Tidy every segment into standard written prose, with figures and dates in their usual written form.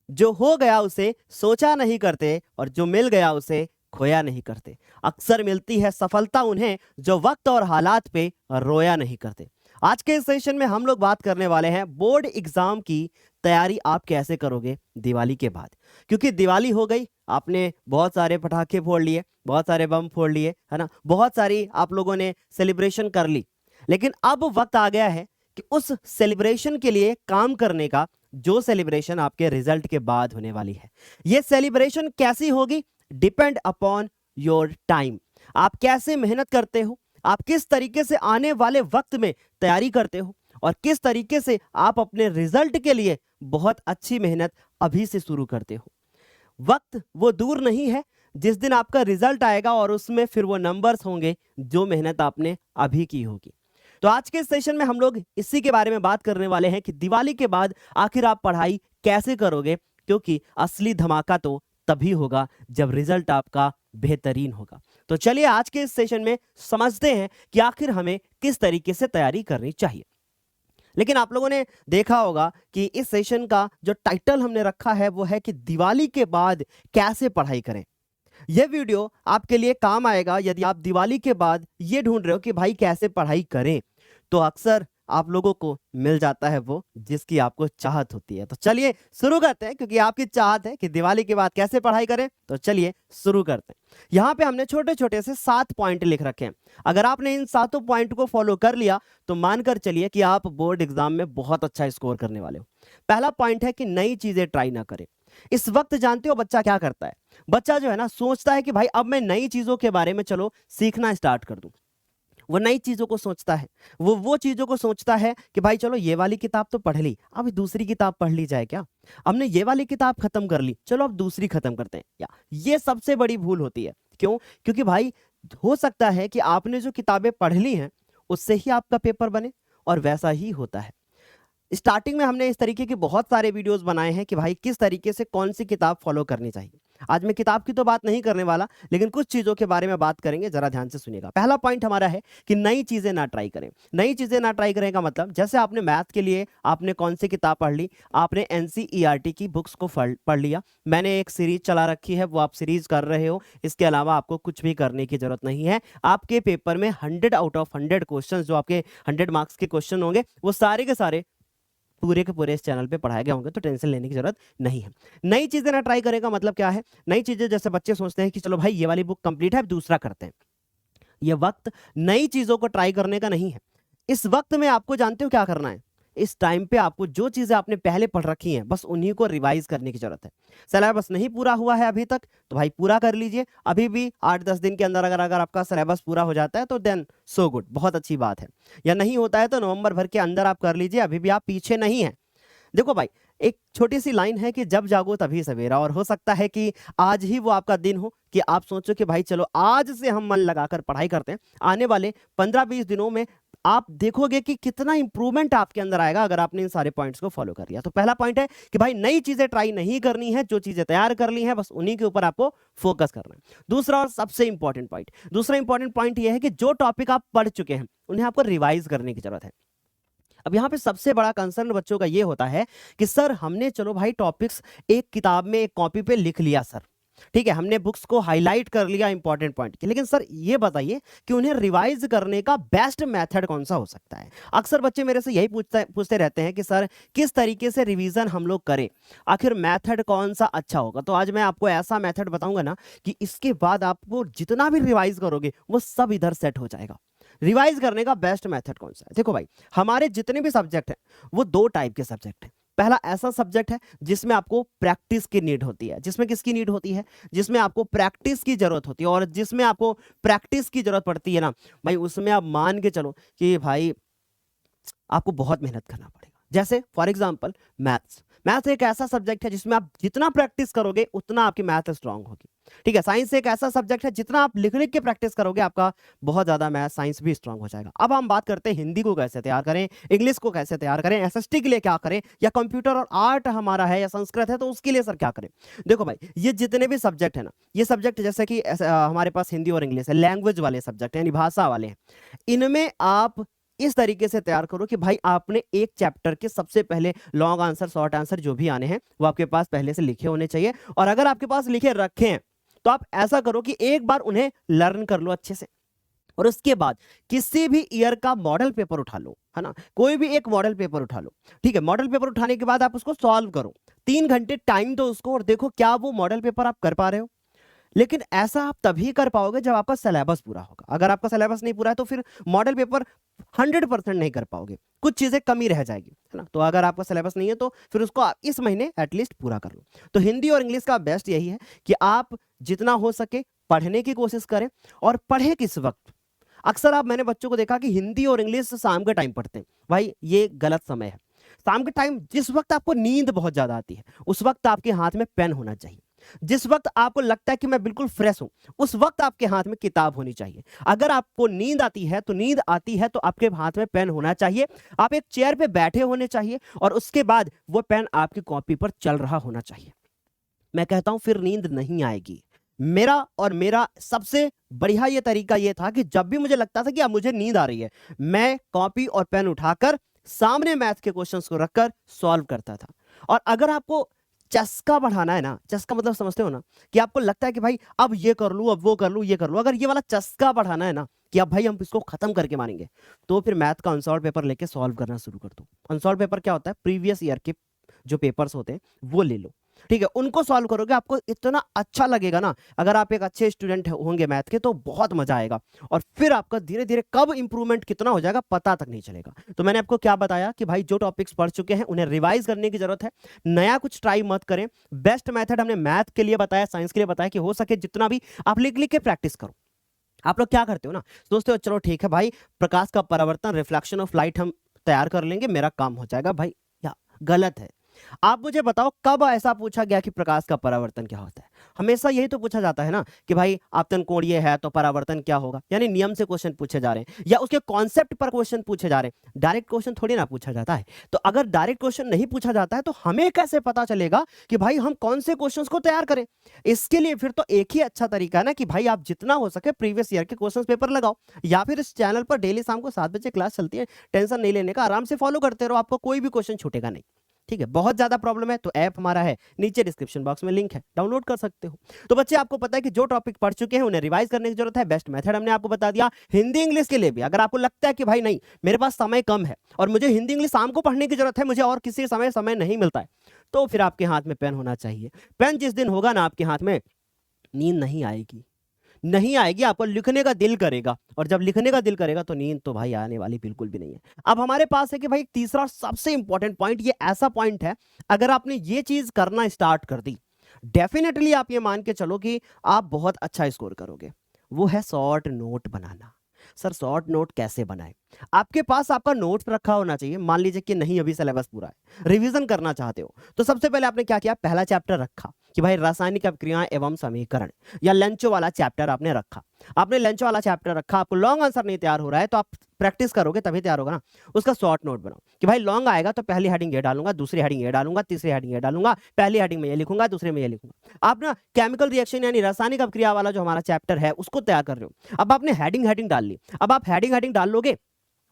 जो हो गया उसे सोचा नहीं करते और जो मिल गया उसे खोया नहीं करते। अक्सर मिलती है सफलता उन्हें जो वक्त और हालात पे रोया नहीं करते। आज के इस सेशन में हम लोग बात करने वाले हैं बोर्ड एग्जाम की तैयारी आप कैसे करोगे दिवाली के बाद। क्योंकि दिवाली हो गई, आपने बहुत सारे पटाखे फोड़ लिए, बहुत सारे बम फोड़ लिए, है ना, बहुत सारी आप लोगों ने सेलिब्रेशन कर ली। लेकिन अब वक्त आ गया है कि उस सेलिब्रेशन के लिए काम करने का, जो सेलिब्रेशन आपके रिजल्ट के बाद होने वाली है। ये सेलिब्रेशन कैसी होगी, डिपेंड अपॉन योर टाइम। आप कैसे मेहनत करते हो, आप किस तरीके से आने वाले वक्त में तैयारी करते हो, और किस तरीके से आप अपने रिजल्ट के लिए बहुत अच्छी मेहनत अभी से शुरू करते हो। वक्त वो दूर नहीं है जिस दिन आपका रिजल्ट आएगा और उसमें फिर वो नंबर्स होंगे जो मेहनत आपने अभी की होगी। तो आज के सेशन में हम लोग इसी के बारे में बात करने वाले हैं कि दिवाली के बाद आखिर आप पढ़ाई कैसे करोगे, क्योंकि असली धमाका तो तभी होगा जब रिजल्ट आपका बेहतरीन होगा। तो चलिए आज के इस सेशन में समझते हैं कि आखिर हमें किस तरीके से तैयारी करनी चाहिए। लेकिन आप लोगों ने देखा होगा कि इस सेशन का जो टाइटल हमने रखा है वो है कि दिवाली के बाद कैसे पढ़ाई करें। यह वीडियो आपके लिए काम आएगा यदि आप दिवाली के बाद ये ढूंढ रहे हो कि भाई कैसे पढ़ाई करें। तो अक्सर आप लोगों को मिल जाता है वो जिसकी आपको चाहत होती है। तो चलिए शुरू करते हैं, क्योंकि आपकी चाहत है कि दिवाली के बाद कैसे पढ़ाई करें। तो चलिए शुरू करते हैं। यहाँ पे हमने छोटे छोटे से 7 पॉइंट लिख रखे हैं। अगर आपने इन 7 पॉइंट को फॉलो कर लिया तो मानकर चलिए कि आप बोर्ड एग्जाम में बहुत अच्छा स्कोर करने वाले हो। पहला पॉइंट है कि नई चीजें ट्राई ना करें। इस वक्त जानते हो बच्चा क्या करता है, बच्चा जो है ना सोचता है कि भाई अब मैं नई चीजों के बारे में चलो सीखना स्टार्ट कर दूं। वो नई चीजों को सोचता है, वो चीजों को सोचता है कि भाई चलो ये वाली किताब तो पढ़ ली, अब दूसरी किताब पढ़ ली जाए क्या, हमने ये वाली किताब खत्म कर ली, चलो अब दूसरी खत्म करते हैं। या ये सबसे बड़ी भूल होती है। क्यों? क्योंकि भाई हो सकता है कि आपने जो किताबें पढ़ ली हैं उससे ही आपका पेपर बने, और वैसा ही होता है। स्टार्टिंग में हमने इस तरीके के बहुत सारे वीडियोस बनाए हैं कि भाई किस तरीके से कौन सी किताब फॉलो करनी चाहिए। आज मैं किताब की तो बात नहीं करने वाला, लेकिन कुछ चीजों के बारे में बात करेंगे, जरा ध्यान से सुनिएगा। पहला पॉइंट हमारा है कि नई चीजें ना ट्राई करें। नई चीजें ना ट्राई करें का मतलब, जैसे आपने मैथ के लिए आपने कौन सी किताब पढ़ ली, आपने एनसीईआरटी की बुक्स को पढ़ लिया, मैंने एक सीरीज चला रखी है वो आप सीरीज कर रहे हो, इसके अलावा आपको कुछ भी करने की जरूरत नहीं है। आपके पेपर में 100 आउट ऑफ 100 क्वेश्चन, जो आपके 100 मार्क्स के क्वेश्चन होंगे, वो सारे के सारे पूरे के पूरे इस चैनल पे पढ़ाए गए होंगे, तो टेंशन लेने की जरूरत नहीं है। नई चीजें ना ट्राई करेगा मतलब क्या है? नई चीजें, जैसे बच्चे सोचते हैं कि चलो भाई ये वाली बुक कंप्लीट है अब दूसरा करते हैं। ये वक्त नई चीजों को ट्राई करने का नहीं है। इस वक्त में आपको जानते हो क्या करना है? इस टाइम पे आपको जो चीजें आपने पहले पढ़ रखी हैं बस उन्हीं को रिवाइज करने की जरूरत है। सिलेबस नहीं पूरा हुआ है अभी तक तो भाई पूरा कर लीजिए। अभी भी 8-10 दिन के अंदर अगर आपका सिलेबस पूरा हो जाता है तो देन सो गुड, बहुत अच्छी बात है। या नहीं होता है तो नवंबर भर के अंदर आप कर लीजिए, अभी भी आप पीछे नहीं है। देखो भाई, एक छोटी सी लाइन है कि जब जागो तभी सवेरा, और हो सकता है कि आज ही वो आपका दिन हो कि आप सोचो कि भाई चलो आज से हम मन लगाकर पढ़ाई करते हैं। आने वाले 15-20 दिनों में आप देखोगे कि कितना इंप्रूवमेंट आपके अंदर आएगा अगर आपने इन सारे पॉइंट्स को फॉलो कर लिया। तो पहला पॉइंट है कि भाई नई चीजें ट्राई नहीं करनी है, जो चीजें तैयार कर ली हैं बस उन्हीं के ऊपर आपको फोकस करना है। दूसरा और सबसे इंपॉर्टेंट पॉइंट यह है कि जो टॉपिक आप पढ़ चुके हैं उन्हें आपको रिवाइज करने की जरूरत है। अब यहाँ पे सबसे बड़ा कंसर्न बच्चों का ये होता है कि सर हमने चलो भाई टॉपिक्स एक किताब में एक कॉपी पे लिख लिया सर, ठीक है, हमने बुक्स को हाईलाइट कर लिया इंपॉर्टेंट पॉइंट के, लेकिन सर ये बताइए कि उन्हें रिवाइज करने का बेस्ट मेथड कौन सा हो सकता है। अक्सर बच्चे मेरे से यही पूछते रहते हैं कि सर किस तरीके से रिवीजन हम लोग करें, आखिर मेथड कौन सा अच्छा होगा। तो आज मैं आपको ऐसा मेथड बताऊंगा ना कि इसके बाद आपको जितना भी रिवाइज करोगे वो सब इधर सेट हो जाएगा। रिवाइज करने का बेस्ट मेथड कौन सा है? देखो भाई, हमारे जितने भी सब्जेक्ट हैं वो 2 टाइप के सब्जेक्ट हैं। पहला ऐसा सब्जेक्ट है जिसमें आपको प्रैक्टिस की नीड होती है। जिसमें किसकी नीड होती है? जिसमें आपको प्रैक्टिस की जरूरत होती है। और जिसमें आपको प्रैक्टिस की जरूरत पड़ती है ना भाई, उसमें आप मान के चलो कि भाई आपको बहुत मेहनत करना पड़ेगा। जैसे फॉर एग्जांपल मैथ्स। मैथ एक ऐसा सब्जेक्ट है जिसमें आप जितना प्रैक्टिस करोगे उतना आपकी मैथ स्ट्रांग होगी, ठीक है। साइंस एक ऐसा सब्जेक्ट है जितना आप लिख लिख के प्रैक्टिस करोगे आपका बहुत ज्यादा मैथ साइंस भी स्ट्रांग हो जाएगा। अब हम बात करते हैं हिंदी को कैसे तैयार करें, इंग्लिश को कैसे तैयार करें, एसएसटी के लिए क्या करें, या कंप्यूटर और आर्ट हमारा है या संस्कृत है तो उसके लिए सर क्या करें। देखो भाई, ये जितने भी सब्जेक्ट है ना, ये सब्जेक्ट जैसे कि हमारे पास हिंदी और इंग्लिश है, लैंग्वेज वाले सब्जेक्ट यानी भाषा वाले हैं, इनमें आप इस तरीके से तैयार करो कि भाई आपने एक चैप्टर के सबसे पहले लॉन्ग आंसर, शॉर्ट आंसर जो भी आने हैं वो आपके पास पहले से लिखे होने चाहिए। और अगर आपके पास लिखे रखे हैं तो आप ऐसा करो कि एक बार उन्हें लर्न कर लो अच्छे से, और उसके बाद किसी भी ईयर का मॉडल पेपर उठा लो, है ना, कोई भी एक मॉडल पेपर उठा लो। ठीक है, मॉडल पेपर उठाने के बाद आप उसको सॉल्व करो, 3 घंटे टाइम दो उसको और देखो क्या वो मॉडल पेपर आप कर पा रहे हो। लेकिन ऐसा आप तभी कर पाओगे जब आपका सिलेबस पूरा होगा। अगर आपका सिलेबस नहीं पूरा है तो फिर मॉडल पेपर 100% नहीं कर पाओगे, कुछ चीजें कमी रह जाएगी, है ना। तो अगर आपका सिलेबस नहीं है तो फिर उसको आप इस महीने एटलीस्ट पूरा कर लो। तो हिंदी और इंग्लिश का बेस्ट यही है कि आप जितना हो सके पढ़ने की कोशिश करें। और पढ़े किस वक्त, अक्सर आप, मैंने बच्चों को देखा कि हिंदी और इंग्लिश शाम के टाइम पढ़ते हैं। भाई ये गलत समय है। शाम के टाइम जिस वक्त आपको नींद बहुत ज्यादा आती है उस वक्त आपके हाथ में पेन होना चाहिए। जिस वक्त आपको लगता है कि मैं बिल्कुल फ्रेश हूं उस वक्त आपके हाथ में किताब होनी चाहिए। अगर आपको नींद आती है तो आपके हाथ में पेन होना चाहिए। आप एक चेयर पे बैठे होने चाहिए और उसके बाद वो पेन आपकी कॉपी पर चल रहा होना चाहिए। मैं कहता हूं फिर नींद नहीं आएगी। मेरा सबसे बढ़िया ये तरीका ये था कि जब भी मुझे लगता था कि अब मुझे नींद आ रही है, मैं कॉपी और पेन उठाकर सामने मैथ के क्वेश्चंस को रखकर सॉल्व करता था। और अगर आपको चस्का बढ़ाना है ना, चस्का मतलब समझते हो ना, कि आपको लगता है कि भाई अब ये कर लूं, अब वो कर लूं, ये कर लूं, अगर ये वाला चस्का बढ़ाना है ना कि अब भाई हम इसको खत्म करके मानेंगे, तो फिर मैथ का अनसॉल्व पेपर लेके सॉल्व करना शुरू कर दो। अनसॉल्व पेपर क्या होता है, प्रीवियस ईयर के जो पेपर्स होते हैं वो ले लो। ठीक है, उनको सॉल्व करोगे, आपको इतना अच्छा लगेगा ना। अगर आप एक अच्छे स्टूडेंट होंगे मैथ के तो बहुत मजा आएगा। और फिर आपका धीरे धीरे कब इंप्रूवमेंट कितना हो जाएगा पता तक नहीं चलेगा। तो मैंने आपको क्या बताया कि भाई जो टॉपिक्स पढ़ चुके हैं उन्हें रिवाइज करने की जरूरत है, नया कुछ ट्राई मत करें। बेस्ट मेथड हमने मैथ के लिए बताया, साइंस के लिए बताया कि हो सके जितना भी आप लिख लिख के प्रैक्टिस करो। आप लोग क्या करते हो ना, सोचते हो चलो ठीक है भाई, प्रकाश का परावर्तन, रिफ्लेक्शन ऑफ लाइट हम तैयार कर लेंगे, मेरा काम हो जाएगा। भाई या गलत है। आप मुझे बताओ कब ऐसा पूछा गया कि प्रकाश का परावर्तन क्या होता है? हमेशा यही तो पूछा जाता है ना कि भाई आपतन कोण ये है तो परावर्तन क्या होगा, यानी नियम से क्वेश्चन पूछे जा रहे हैं या उसके कॉन्सेप्ट पर क्वेश्चन पूछे जा रहे हैं। डायरेक्ट क्वेश्चन थोड़ी ना पूछा जाता है। तो अगर डायरेक्ट क्वेश्चन नहीं पूछा जाता है तो हमें कैसे पता चलेगा कि भाई हम कौन से क्वेश्चन को तैयार करें? इसके लिए फिर तो एक ही अच्छा तरीका है ना कि भाई आप जितना हो सके प्रीवियस ईयर के क्वेश्चन पेपर लगाओ, या फिर इस चैनल पर डेली शाम को 7 बजे क्लास चलती है, टेंशन नहीं लेने का, आराम से फॉलो करते रहो, आपको कोई भी क्वेश्चन छूटेगा नहीं। ठीक है, बहुत ज्यादा प्रॉब्लम है तो ऐप हमारा है, नीचे डिस्क्रिप्शन बॉक्स में लिंक है, डाउनलोड कर सकते हो। तो बच्चे आपको पता है कि जो टॉपिक पढ़ चुके हैं उन्हें रिवाइज करने की जरूरत है। बेस्ट मेथड हमने आपको बता दिया। हिंदी इंग्लिश के लिए भी अगर आपको लगता है कि भाई नहीं मेरे पास समय कम है और मुझे हिंदी इंग्लिश शाम को पढ़ने की जरूरत है, मुझे और किसी समय नहीं मिलता है, तो फिर आपके हाथ में पेन होना चाहिए। पेन जिस दिन होगा ना आपके हाथ में, नींद नहीं आएगी, आपको लिखने का दिल करेगा, और जब लिखने का दिल करेगा तो नींद तो भाई आने वाली बिल्कुल भी नहीं है। अब हमारे पास है कि भाई तीसरा सबसे इंपॉर्टेंट पॉइंट, ये ऐसा पॉइंट है अगर आपने ये चीज करना स्टार्ट कर दी, डेफिनेटली आप ये मान के चलो कि आप बहुत अच्छा स्कोर करोगे। वो है शॉर्ट नोट बनाना। सर शॉर्ट नोट कैसे बनाए? आपके पास आपका नोट्स रखा होना चाहिए। मान लीजिए कि नहीं अभी सिलेबस पूरा है, रिवीजन करना चाहते हो, तो सबसे पहले आपने क्या किया, पहला चैप्टर रखा कि भाई रासायनिक अभिक्रियाएं एवं समीकरण, या लेंचो वाला चैप्टर आपने रखा। आपने लेंचो वाला चैप्टर रखा, आपको लॉन्ग आंसर नहीं तैयार हो रहा है तो आप प्रैक्टिस करोगे तभी तैयार होगा ना। उसका शॉर्ट नोट बनाओ कि भाई लॉन्ग आएगा तो पहली हेडिंग ये डालूंगा, दूसरी हेडिंग ये डालूंगा, तीसरी हेडिंग ये डालूंगा, पहली हेडिंग में ये लिखूंगा, दूसरे में ये लिखूंगा। आप ना केमिकल रिएक्शन यानी रासायनिक अभिक्रिया वाला जो हमारा चैप्टर है उसको तैयार कर रहे हो। अब आपने हेडिंग डाल ली, अब आप हेडिंग डाल लोगे,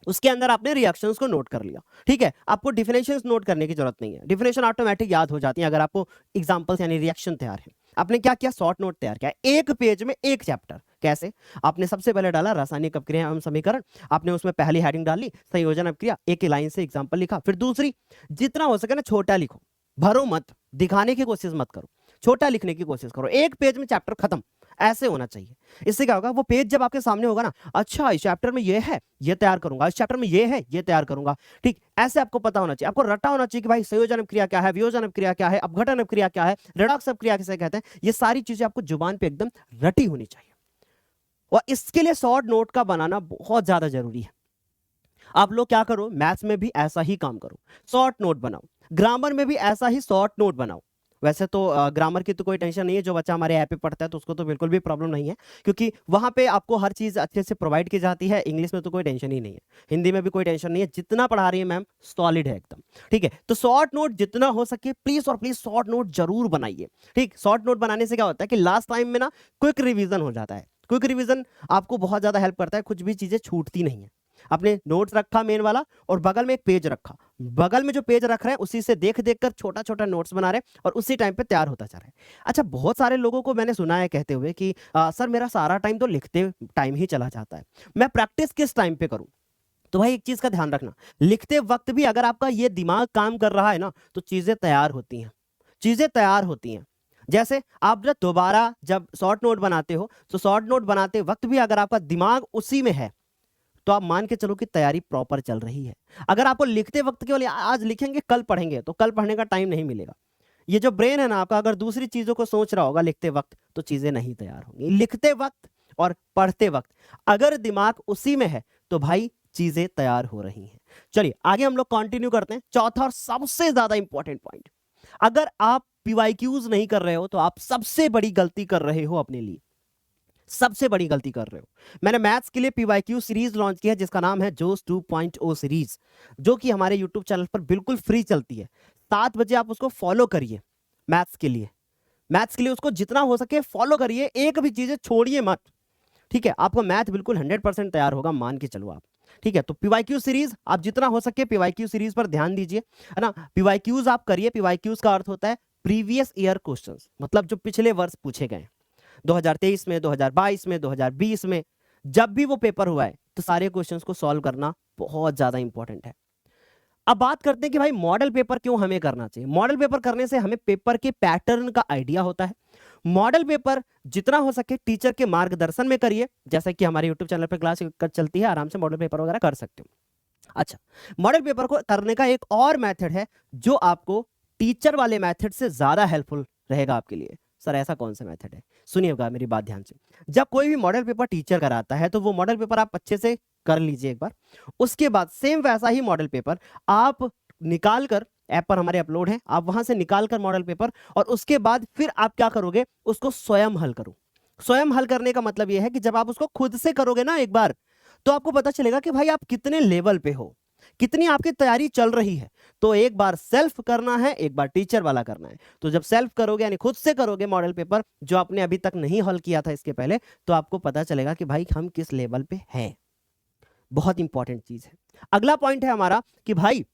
उसके अंदर आपने रिएक्शंस को नोट कर लिया। ठीक है, आपको डिफिनेशंस नोट करने की जरूरत नहीं है, डिफिनेशन ऑटोमेटिक याद हो जाती है अगर आपको एग्जांपल्स यानी रिएक्शन तैयार है। आपने क्या किया, शॉर्ट नोट तैयार किया, एक पेज में एक चैप्टर। कैसे? आपने सबसे पहले डाला रासायनिक अभिक्रिया एवं समीकरण, आपने उसमें पहली हेडिंग डाली संयोजन अभिक्रिया, एक ही लाइन से एग्जांपल लिखा। फिर दूसरी, जितना हो सके ना छोटा लिखो, भरो मत, दिखाने की कोशिश मत करो, छोटा लिखने की कोशिश करो। एक पेज में चैप्टर खत्म, ऐसे होना चाहिए। इससे क्या होगा, वो पेज जब आपके सामने होगा ना, अच्छा इस चैप्टर में ये है ये तैयार करूंगा, इस चैप्टर में ये है ये तैयार करूंगा। ठीक, ऐसे आपको पता होना चाहिए, आपको रटा होना चाहिए कि भाई संयोजन अभिक्रिया क्या है, वियोजन अभिक्रिया क्या है, अपघटन अभिक्रिया क्या है, रेडॉक्स अभिक्रिया किसे कहते हैं, ये सारी चीजें आपको जुबान पे एकदम रटी होनी चाहिए। और इसके लिए शॉर्ट नोट का बनाना बहुत ज्यादा जरूरी है। आप लोग क्या करो, मैथ्स में भी ऐसा ही काम करो, शॉर्ट नोट बनाओ, ग्रामर में भी ऐसा ही शॉर्ट नोट बनाओ। वैसे तो ग्रामर की तो कोई टेंशन नहीं है, जो बच्चा हमारे ऐप पे पढ़ता है तो उसको तो बिल्कुल भी प्रॉब्लम नहीं है, क्योंकि वहां पे आपको हर चीज अच्छे से प्रोवाइड की जाती है। इंग्लिश में तो कोई टेंशन ही नहीं है, हिंदी में भी कोई टेंशन नहीं है, जितना पढ़ा रही है मैम सॉलिड है एकदम। ठीक है, तो शॉर्ट नोट जितना हो सके प्लीज और प्लीज शॉर्ट नोट जरूर बनाइए। ठीक, शॉर्ट नोट बनाने से क्या होता है कि लास्ट टाइम में ना क्विक रिविजन हो जाता है। क्विक रिविजन आपको बहुत ज्यादा हेल्प करता है, कुछ भी चीजें छूटती नहीं है। अपने नोट्स रखा मेन वाला और बगल में एक पेज रखा, बगल में जो पेज रख रहे हैं उसी से देख देख कर छोटा छोटा नोट्स बना रहे हैं और उसी टाइम पे तैयार होता जा रहा है। अच्छा, बहुत सारे लोगों को मैंने सुना है कहते हुए कि सर मेरा सारा टाइम तो लिखते टाइम ही चला जाता है, मैं प्रैक्टिस किस टाइम पे करूं? तो भाई एक चीज का ध्यान रखना, लिखते वक्त भी अगर आपका ये दिमाग काम कर रहा है ना तो चीजें तैयार होती हैं, चीजें तैयार होती हैं। जैसे आप जब दोबारा जब शॉर्ट नोट बनाते हो तो शॉर्ट नोट बनाते वक्त भी अगर आपका दिमाग उसी में है तो आप मान के चलो कि तैयारी प्रॉपर चल रही है। अगर आपको लिखते वक्त केवल आज लिखेंगे कल पढ़ेंगे तो कल पढ़ने का टाइम नहीं मिलेगा। ये जो ब्रेन है ना आपका, अगर दूसरी चीजों को सोच रहा होगा लिखते वक्त तो चीजें नहीं तैयार होंगी। लिखते वक्त और पढ़ते वक्त अगर दिमाग उसी में है तो भाई चीजें तैयार हो रही हैं। चलिए आगे हम लोग कंटिन्यू करते हैं। चौथा और सबसे ज्यादा इंपॉर्टेंट पॉइंट, अगर आप पीवाईक्यूज नहीं कर रहे हो तो आप सबसे बड़ी गलती कर रहे हो अपने लिए, सबसे बड़ी गलती कर रहे हो। मैंने मैथ्स के लिए पीवाईक्यू सीरीज लॉन्च किया है जिसका नाम है जोश 2.0 सीरीज, जो कि हमारे यूट्यूब चैनल पर बिल्कुल फ्री चलती है। 7 बजे आप उसको फॉलो करिए। मैथ्स के लिए, मैथ्स के लिए उसको जितना हो सके फॉलो करिए, एक भी चीजें छोड़िए मत, ठीक है? आपको मैथ बिल्कुल 100% तैयार होगा, मान के चलो आप, ठीक है? तो पीवाईक्यू सीरीज आप जितना हो सके पीवाईक्यू सीरीज पर ध्यान दीजिए, है ना? पीवाईक्यूज आप करिए। पीवाईक्यूज का अर्थ होता है प्रीवियस ईयर क्वेश्चंस, मतलब जो पिछले वर्ष पूछे गए 2023 में, 2022 में, 2020 में, जब भी वो पेपर हुआ है तो सारे क्वेश्चंस को सॉल्व करना बहुत ज्यादा इंपॉर्टेंट है। अब बात करते हैं कि भाई मॉडल पेपर क्यों हमें करना चाहिए। मॉडल पेपर करने से हमें पेपर के पैटर्न का आइडिया होता है। मॉडल पेपर जितना हो सके टीचर के मार्गदर्शन में करिए, जैसे कि हमारे यूट्यूब चैनल पर क्लास चलती है, आराम से मॉडल पेपर वगैरह कर सकते हो। अच्छा, मॉडल पेपर को करने का एक और मेथड है जो आपको टीचर वाले मेथड से ज्यादा हेल्पफुल रहेगा आपके लिए। सर ऐसा कौन सा मेथड है? सुनिएगा मेरी बात ध्यान से। जब कोई भी मॉडल पेपर टीचर कराता है तो वो मॉडल पेपर आप अच्छे से कर लीजिए एक बार, उसके बाद सेम वैसा ही मॉडल पेपर आप निकाल कर, ऐप पर हमारे अपलोड है, आप वहां से निकाल कर मॉडल पेपर, और उसके बाद फिर आप क्या करोगे, उसको स्वयं हल करो। स्वयं हल करने का मतलब यह है कि जब आप उसको खुद से करोगे ना एक बार, तो आपको पता चलेगा कि भाई आप कितने लेवल पे हो, कितनी आपकी तैयारी चल रही है। तो एक बार सेल्फ करना है, एक बार टीचर वाला करना है। तो जब सेल्फ करोगे यानी खुद से करोगे मॉडल पेपर जो आपने अभी तक नहीं हल किया था इसके पहले, तो आपको पता चलेगा कि भाई हम किस लेवल पे हैं। बहुत इंपॉर्टेंट चीज है। अगला पॉइंट है हमारा कि भाई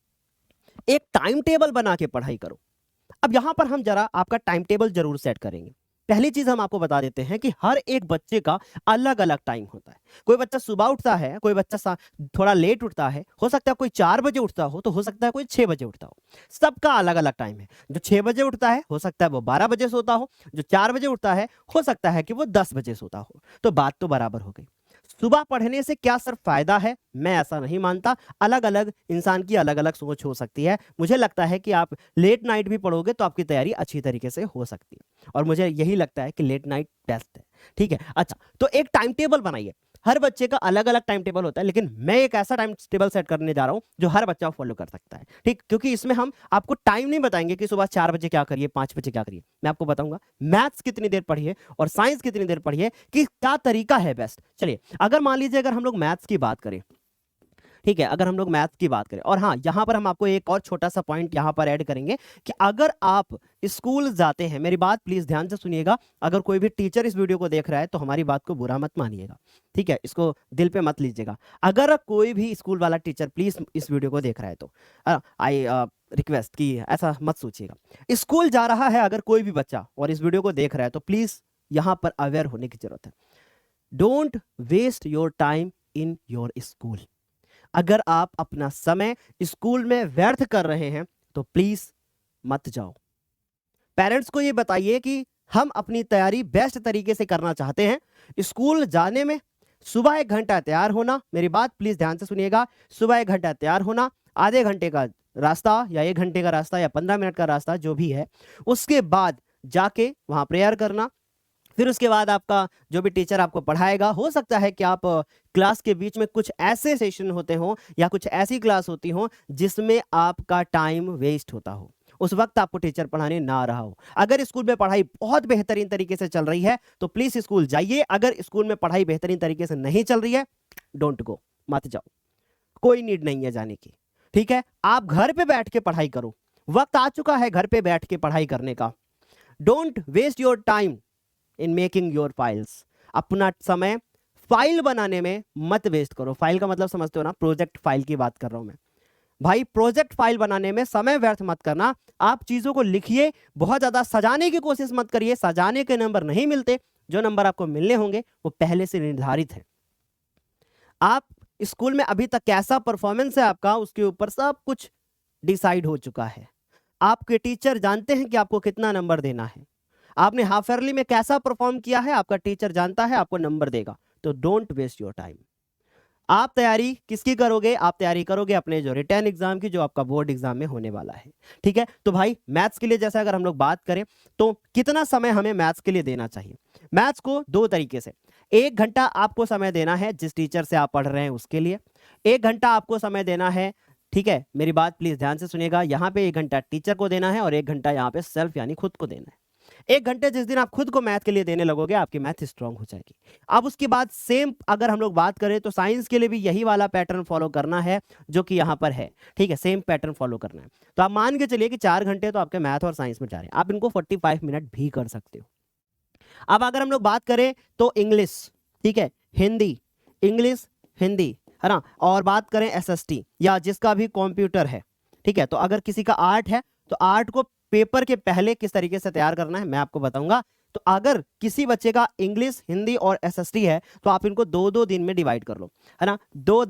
एक टाइम टेबल बना के पढ़ाई करो। अब यहां पर हम जरा आपका टाइम टेबल जरूर सेट करेंगे। पहली चीज हम आपको बता देते हैं कि हर एक बच्चे का अलग अलग टाइम होता है। कोई बच्चा सुबह उठता है, कोई बच्चा थोड़ा लेट उठता है, हो सकता है कोई 4 बजे उठता हो, तो हो सकता है कोई 6 बजे उठता हो। सबका अलग अलग टाइम है। जो 6 बजे उठता है हो सकता है वो 12 बजे सोता हो, जो 4 बजे उठता है हो सकता है कि वो 10 बजे सोता हो। तो बात तो बराबर हो गई। सुबह पढ़ने से क्या सर फायदा है? मैं ऐसा नहीं मानता। अलग अलग इंसान की अलग अलग सोच हो सकती है। मुझे लगता है कि आप लेट नाइट भी पढ़ोगे तो आपकी तैयारी अच्छी तरीके से हो सकती है, और मुझे यही लगता है कि लेट नाइट बेस्ट है, ठीक है? अच्छा, तो एक टाइम टेबल बनाइए। हर बच्चे का अलग अलग टाइम टेबल होता है, लेकिन मैं एक ऐसा टाइम टेबल सेट करने जा रहा हूं जो हर बच्चा फॉलो कर सकता है, ठीक? क्योंकि इसमें हम आपको टाइम नहीं बताएंगे कि सुबह 4 बजे क्या करिए, 5 बजे क्या करिए। मैं आपको बताऊंगा मैथ्स कितनी देर पढ़िए और साइंस कितनी देर पढ़िए, कि क्या तरीका है बेस्ट। चलिए, अगर मान लीजिए अगर हम लोग मैथ्स की बात करें, ठीक है, अगर हम लोग मैथ्स की बात करें, और हाँ यहां पर हम आपको एक और छोटा सा पॉइंट यहां पर ऐड करेंगे कि अगर आप स्कूल जाते हैं, मेरी बात प्लीज ध्यान से सुनिएगा, अगर कोई भी टीचर इस वीडियो को देख रहा है तो हमारी बात को बुरा मत मानिएगा, ठीक है? इसको दिल पे मत लीजिएगा। अगर कोई भी स्कूल वाला टीचर प्लीज इस वीडियो को देख रहा है तो आई रिक्वेस्ट कि ऐसा मत सोचिएगा। स्कूल जा रहा है अगर कोई भी बच्चा और इस वीडियो को देख रहा है तो प्लीज यहां पर अवेयर होने की जरूरत है। Don't waste your time in your school. अगर आप अपना समय स्कूल में व्यर्थ कर रहे हैं तो प्लीज मत जाओ। पेरेंट्स को ये बताइए कि हम अपनी तैयारी बेस्ट तरीके से करना चाहते हैं। स्कूल जाने में सुबह 1 घंटा तैयार होना, मेरी बात प्लीज ध्यान से सुनिएगा, सुबह 1 घंटा तैयार होना, आधे घंटे का रास्ता या 1 घंटे का रास्ता या 15 मिनट का रास्ता जो भी है, उसके बाद जाके वहां प्रेयर करना। फिर उसके बाद आपका जो भी टीचर आपको पढ़ाएगा, हो सकता है कि आप क्लास के बीच में कुछ ऐसे सेशन होते हो या कुछ ऐसी क्लास होती हो जिसमें आपका टाइम वेस्ट होता हो, उस वक्त आपको टीचर पढ़ाने ना रहा हो। अगर स्कूल में पढ़ाई बहुत बेहतरीन तरीके से चल रही है तो प्लीज स्कूल जाइए। अगर स्कूल में पढ़ाई बेहतरीन तरीके से नहीं चल रही है, डोंट गो, मत जाओ, कोई नीड नहीं है जाने की, ठीक है? आप घर पे बैठ के पढ़ाई करो। वक्त आ चुका है घर पे बैठ के पढ़ाई करने का। Don't waste your time in making your files. अपना समय फाइल बनाने में मत वेस्ट करो। फाइल का मतलब समझते हो ना, प्रोजेक्ट फाइल की बात कर रहा हूं मैं भाई। प्रोजेक्ट फाइल बनाने में समय व्यर्थ मत करना। आप चीजों को लिखिए, बहुत ज्यादा सजाने की कोशिश मत करिए। सजाने के नंबर नहीं मिलते, जो नंबर आपको मिलने होंगे वो पहले से निर्धारित है। आप स्कूल में अभी तक कैसा परफॉर्मेंस है आपका, उसके ऊपर सब कुछ डिसाइड हो चुका है। आपके टीचर जानते हैं कि आपको कितना नंबर देना है। आपने हाफ ईयरली में कैसा परफॉर्म किया है, आपका टीचर जानता है, आपको नंबर देगा। तो डोंट वेस्ट योर टाइम। आप तैयारी किसकी करोगे? आप तैयारी करोगे अपने जो रिटर्न एग्जाम की, जो आपका बोर्ड एग्जाम में होने वाला है। ठीक है, तो भाई मैथ्स के लिए जैसे अगर हम लोग बात करें तो कितना समय हमें मैथ्स के लिए देना चाहिए? मैथ्स को दो तरीके से, 1 घंटा आपको समय देना है जिस टीचर से आप पढ़ रहे हैं उसके लिए, 1 घंटा आपको समय देना है। ठीक है, मेरी बात प्लीज ध्यान से सुनिएगा, यहाँ पे 1 घंटा टीचर को देना है और 1 घंटा यहाँ पे सेल्फ यानी खुद को देना है। 1 घंटे जिस दिन आप खुद को मैथ के लिए देने लगोगे, आपकी मैथ स्ट्रांग हो जाएगी। अब उसके बाद सेम अगर हम लोग बात करें तो साइंस के लिए भी यही वाला पैटर्न फॉलो करना है जो कि यहाँ पर है। ठीक है, सेम पैटर्न फॉलो करना है। तो आप मान के चलिए कि 4 घंटे तो आपके मैथ और साइंस में जा रहे हैं, आप इनको 45 मिनट भी कर सकते हो। अब अगर हम लोग बात करें तो इंग्लिश, ठीक है, हिंदी, इंग्लिश हिंदी, है ना, और बात करें एसएसटी या जिसका भी कंप्यूटर है, ठीक है, तो अगर किसी का आर्ट है तो आर्ट को पेपर के पहले किस तरीके से तैयार करना है मैं आपको बताऊंगा। तो अगर किसी बच्चे का इंग्लिश, हिंदी और एसएसटी है तो आप इनको 2-2 दिन में डिवाइड कर लो, है ना। 2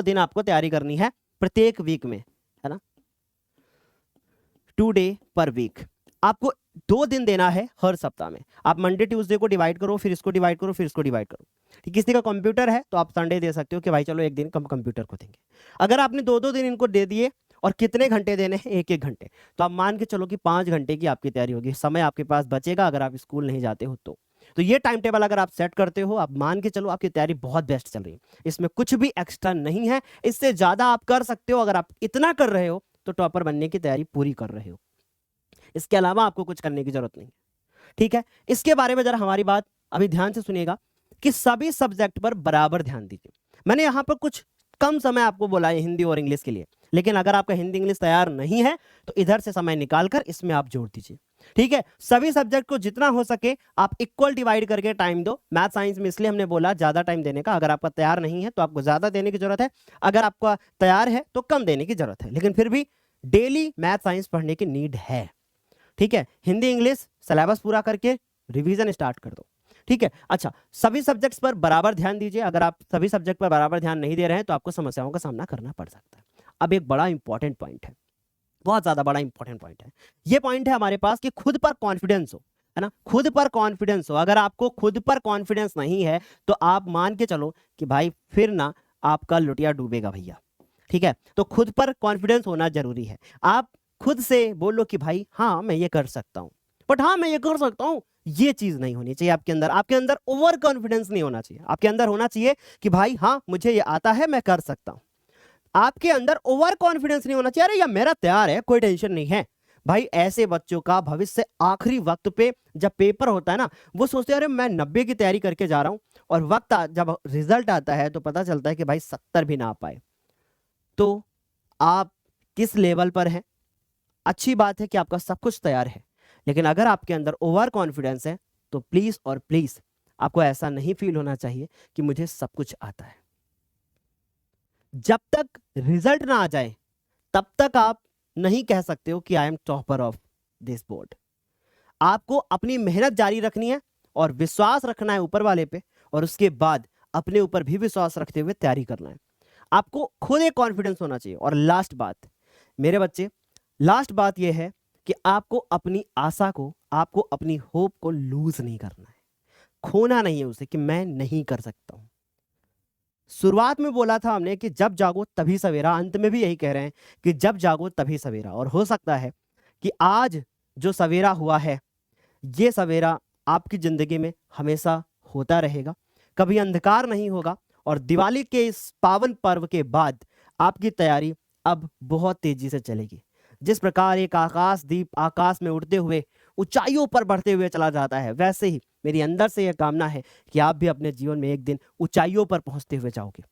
दिन आपको तैयारी करनी है प्रत्येक वीक में, है ना, 2 डे पर वीक। आपको 2 दिन देना है हर सप्ताह में। आप मंडे ट्यूसडे को डिवाइड करो, फिर इसको डिवाइड करो, फिर इसको डिवाइड करो। ठीक, किसी का कंप्यूटर है तो आप संडे दे सकते हो कि भाई चलो एक दिन कम कंप्यूटर को देंगे। अगर आपने 2-2 दिन इनको दे दिए और कितने घंटे देने हैं? 1-1 घंटे, तो आप मान के चलो कि 5 घंटे की आपकी तैयारी होगी। समय आपके पास बचेगा अगर आप स्कूल नहीं जाते हो तो ये टाइम टेबल अगर आप सेट करते हो, आप मान के चलो आपकी तैयारी बहुत बेस्ट चल रही है। इसमें कुछ भी एक्स्ट्रा नहीं है, इससे ज्यादा आप कर सकते हो। अगर आप इतना कर रहे हो तो टॉपर बनने की तैयारी पूरी कर रहे हो, इसके अलावा आपको कुछ करने की जरूरत नहीं। ठीक है, इसके बारे में जरा हमारी बात अभी ध्यान से सुनिएगा कि सभी सब्जेक्ट पर बराबर ध्यान दीजिए। मैंने यहां पर कुछ कम समय आपको बोला है हिंदी और इंग्लिश के लिए, लेकिन अगर आपका हिंदी इंग्लिश तैयार नहीं है तो इधर से समय निकालकर इसमें आप जोड़ दीजिए। ठीक है, सभी सब्जेक्ट को जितना हो सके आप इक्वल डिवाइड करके टाइम दो। मैथ साइंस में इसलिए हमने बोला ज्यादा टाइम देने का, अगर आपका तैयार नहीं है तो आपको ज्यादा देने की जरूरत है, अगर आपका तैयार है तो कम देने की जरूरत है, लेकिन फिर भी डेली मैथ साइंस पढ़ने की नीड है। ठीक है, हिंदी इंग्लिश सिलेबस पूरा करके रिवीजन स्टार्ट कर दो। ठीक है, अच्छा, सभी सब्जेक्ट्स पर बराबर ध्यान दीजिए। अगर आप सभी सब्जेक्ट पर बराबर ध्यान नहीं दे रहे हैं तो आपको समस्याओं का सामना करना पड़ सकता है। अब एक बड़ा इंपॉर्टेंट पॉइंट है, बहुत ज्यादा बड़ा इंपॉर्टेंट पॉइंट है। ये पॉइंट है हमारे पास कि खुद पर कॉन्फिडेंस हो, है ना, खुद पर कॉन्फिडेंस हो। अगर आपको खुद पर कॉन्फिडेंस नहीं है तो आप मान के चलो कि भाई फिर ना आपका लुटिया डूबेगा भैया। ठीक है, तो खुद पर कॉन्फिडेंस होना जरूरी है। आप खुद से बोलो कि भाई हाँ मैं ये कर सकता हूं, बट हाँ मैं ये कर सकता हूं, ये चीज नहीं होनी चाहिए आपके अंदर। आपके अंदर ओवर कॉन्फिडेंस नहीं होना चाहिए, आपके अंदर होना चाहिए कि भाई हाँ मुझे ये आता है, मैं कर सकता हूं। आपके अंदर ओवर कॉन्फिडेंस नहीं होना चाहिए, अरे या मेरा तैयार है, कोई टेंशन नहीं है। भाई ऐसे बच्चों का भविष्य आखिरी वक्त पे जब पेपर होता है ना, वो सोचते हैं अरे मैं 90 की तैयारी करके जा रहा हूं, और जब रिजल्ट आता है तो पता चलता है कि भाई 70 भी ना आ पाए। तो आप किस लेवल पर हैं? अच्छी बात है कि आपका सब कुछ तैयार है, लेकिन अगर आपके अंदर ओवर कॉन्फिडेंस है तो प्लीज और प्लीज आपको ऐसा नहीं फील होना चाहिए कि मुझे सब कुछ आता है। जब तक रिजल्ट ना आ जाए तब तक आप नहीं कह सकते हो कि I am topper of this board. आपको अपनी मेहनत जारी रखनी है और विश्वास रखना है ऊपर वाले पे, और उसके बाद अपने ऊपर भी विश्वास रखते हुए तैयारी करना है। आपको खुद एक कॉन्फिडेंस होना चाहिए। और लास्ट बात मेरे बच्चे, लास्ट बात यह है कि आपको अपनी आशा को, आपको अपनी होप को लूज नहीं करना है, खोना नहीं है उसे कि मैं नहीं कर सकता हूं। शुरुआत में बोला था हमने कि जब जागो तभी सवेरा, अंत में भी यही कह रहे हैं कि जब जागो तभी सवेरा। और हो सकता है कि आज जो सवेरा हुआ है ये सवेरा आपकी जिंदगी में हमेशा होता रहेगा, कभी अंधकार नहीं होगा। और दिवाली के इस पावन पर्व के बाद आपकी तैयारी अब बहुत तेजी से चलेगी। जिस प्रकार एक आकाश दीप आकाश में उड़ते हुए ऊंचाइयों पर बढ़ते हुए चला जाता है, वैसे ही मेरी अंदर से यह कामना है कि आप भी अपने जीवन में एक दिन ऊंचाइयों पर पहुंचते हुए जाओगे,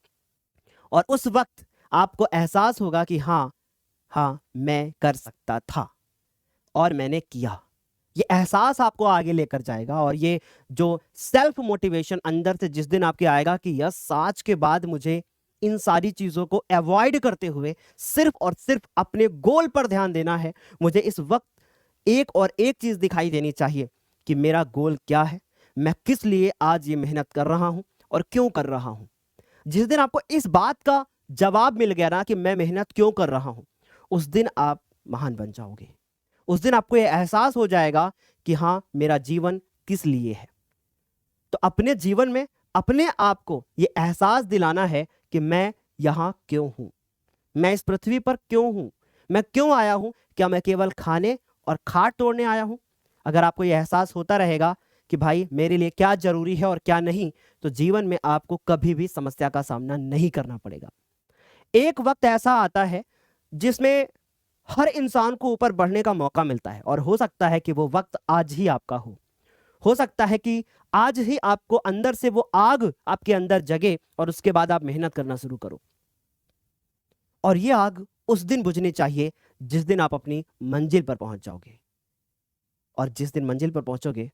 और उस वक्त आपको एहसास होगा कि हाँ हाँ मैं कर सकता था और मैंने किया। ये एहसास आपको आगे लेकर जाएगा, और ये जो सेल्फ मोटिवेशन अंदर से जिस दिन आपके आएगा कि यस, आज के बाद मुझे इन सारी चीजों को अवॉइड करते हुए सिर्फ और सिर्फ अपने गोल पर ध्यान देना है। मुझे इस वक्त एक और एक चीज दिखाई देनी चाहिए कि मेरा गोल क्या है, मैं किस लिए आज ये मेहनत कर रहा हूं और क्यों कर रहा हूं। जिस दिन आपको इस बात का जवाब मिल गया ना कि मैं मेहनत क्यों कर रहा हूं, उस दिन आप महान बन जाओगे। उस दिन आपको यह एहसास हो जाएगा कि हां, मेरा जीवन किस लिए है। तो अपने जीवन में अपने आप को यह एहसास दिलाना है कि मैं यहां क्यों हूं, मैं इस पृथ्वी पर क्यों हूं, मैं क्यों आया हूं। क्या मैं केवल खाने और खाट तोड़ने आया हूं? अगर आपको यह एहसास होता रहेगा कि भाई मेरे लिए क्या जरूरी है और क्या नहीं, तो जीवन में आपको कभी भी समस्या का सामना नहीं करना पड़ेगा। एक वक्त ऐसा आता है जिसमें हर इंसान को ऊपर बढ़ने का मौका मिलता है, और हो सकता है कि वो वक्त आज ही आपका हो सकता है कि आज ही आपको अंदर से वो आग आपके अंदर जगे और उसके बाद आप मेहनत करना शुरू करो। और ये आग उस दिन बुझनी चाहिए जिस दिन आप अपनी मंजिल पर पहुंच जाओगे। और जिस दिन मंजिल पर पहुंचोगे,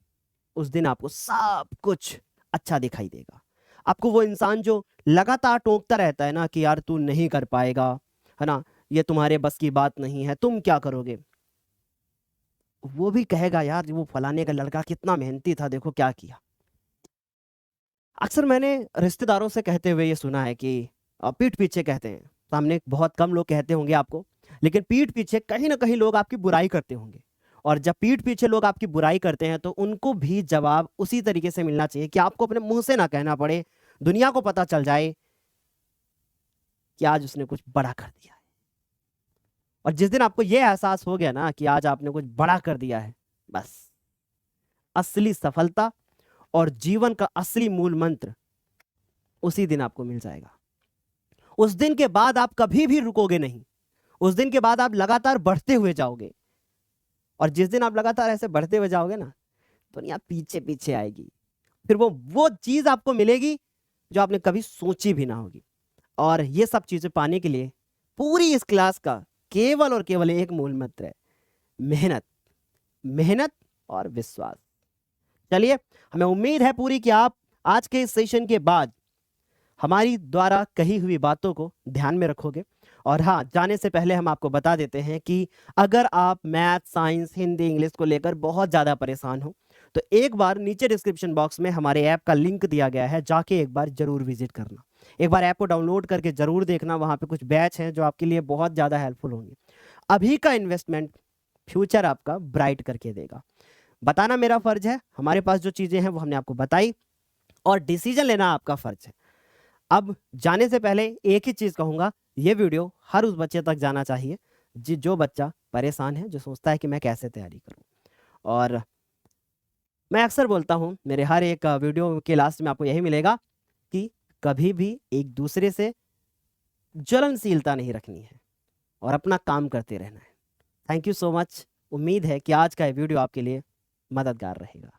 उस दिन आपको सब कुछ अच्छा दिखाई देगा। आपको वो इंसान जो लगातार टोकता रहता है ना कि यार तू नहीं कर पाएगा, है ना, ये तुम्हारे बस की बात नहीं है, तुम क्या करोगे, वो भी कहेगा यार वो फलाने का लड़का कितना मेहनती था, देखो क्या किया। अक्सर मैंने रिश्तेदारों से कहते हुए ये सुना है कि पीठ पीछे कहते हैं, सामने बहुत कम लोग कहते होंगे आपको, लेकिन पीठ पीछे कहीं ना कहीं लोग आपकी बुराई करते होंगे। और जब पीठ पीछे लोग आपकी बुराई करते हैं तो उनको भी जवाब उसी तरीके से मिलना चाहिए कि आपको अपने मुंह से ना कहना पड़े, दुनिया को पता चल जाए कि आज उसने कुछ बड़ा कर दिया है। और जिस दिन आपको यह एहसास हो गया ना कि आज आपने कुछ बड़ा कर दिया है, बस असली सफलता और जीवन का असली मूल मंत्र उसी दिन आपको मिल जाएगा। उस दिन के बाद आप कभी भी रुकोगे नहीं, उस दिन के बाद आप लगातार बढ़ते हुए जाओगे। और जिस दिन आप लगातार ऐसे बढ़ते हुए जाओगे ना, दुनिया पीछे पीछे आएगी, फिर वो चीज आपको मिलेगी जो आपने कभी सोची भी ना होगी। और ये सब चीजें पाने के लिए पूरी इस क्लास का केवल और केवल एक मूल मंत्र है, मेहनत, मेहनत और विश्वास। चलिए, हमें उम्मीद है पूरी कि आप आज के इस सेशन के बाद हमारी द्वारा कही हुई बातों को ध्यान में रखोगे। और हाँ, जाने से पहले हम आपको बता देते हैं कि अगर आप मैथ, साइंस, हिंदी, इंग्लिश को लेकर बहुत ज़्यादा परेशान हो तो एक बार नीचे डिस्क्रिप्शन बॉक्स में हमारे ऐप का लिंक दिया गया है, जाके एक बार जरूर विजिट करना, एक बार ऐप को डाउनलोड करके जरूर देखना। वहाँ पे कुछ बैच हैं जो आपके लिए बहुत ज़्यादा हेल्पफुल होंगे। अभी का इन्वेस्टमेंट फ्यूचर आपका ब्राइट करके देगा। बताना मेरा फर्ज है, हमारे पास जो चीज़ें हैं वो हमने आपको बताई, और डिसीजन लेना आपका फर्ज है। अब जाने से पहले एक ही चीज कहूंगा, ये वीडियो हर उस बच्चे तक जाना चाहिए जो बच्चा परेशान है, जो सोचता है कि मैं कैसे तैयारी करूं। और मैं अक्सर बोलता हूं, मेरे हर एक वीडियो के लास्ट में आपको यही मिलेगा कि कभी भी एक दूसरे से ज्वलनशीलता नहीं रखनी है और अपना काम करते रहना है। Thank you so much. उम्मीद है कि आज का ये वीडियो आपके लिए मददगार रहेगा।